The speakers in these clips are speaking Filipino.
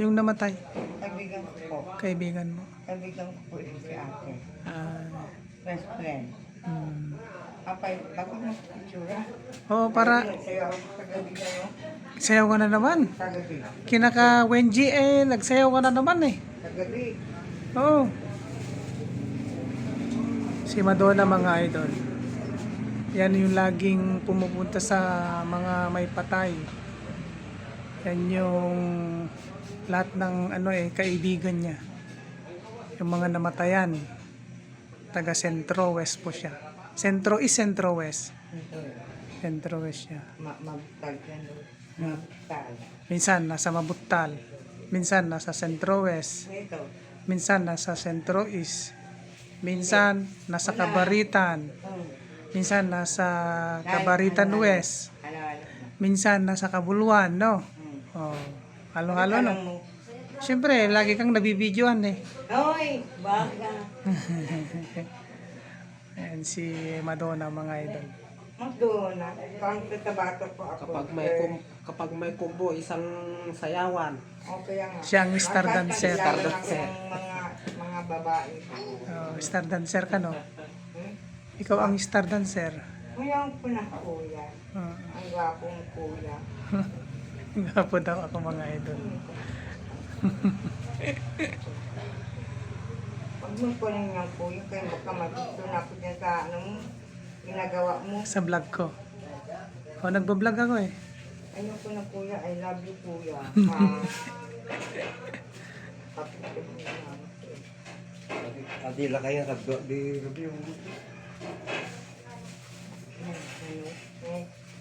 Yung namatay, Kaibigan ko po. kaibigan mo. Kaibigan ko po rin si ate. Ah, Best friend. mm. Apay, bakit mo itsura? Oo, para Sayo ako sa gabi kayo. sayaw ka na naman. Sa gabi. Kinaka Wenji nagsayaw ka na naman eh. Sa gabi. Oo. Si Madonna mga idol. Yan yung laging pumupunta sa mga may patay. Yan yung lahat ng kaibigan niya. Yung mga namatayan. Taga Centro West po siya. Centro East, Centro West. Centro West siya. Mabutag yan. Mabutag. Minsan nasa Mabuttal. Minsan nasa Centro West. Ito. Minsan nasa Centro East. Minsan nasa Cabaritan. Minsan nasa Cabaritan West. Ano. Minsan nasa Cabuluan, no? Oh, halo-halo, no? Siyempre, lagi kang nabibidyoan eh. Hoy, baka. Ayan si Madonna mga idol. Madonna. Pang tatabato po ako. Kapag may kubo, isang sayawan. Okay nga. Siya ang star dancer. Star dancer. Mga babae. Oh, star dancer ka, no? Hmm? Ikaw ang star dancer. Mayroon po na kuya. Oh, Ang gwapong kuya. Gapo daw ako mga idol. Pag mo po lang yung kuya, kayo magkamagito na po dyan sa ano mo, ginagawa mo. Sa vlog ko. Oh, nagbo-vlog ako eh. Ayun po na kuya, I love you kuya. Adila kaya kadto di review.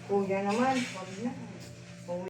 Kuya naman, wag na.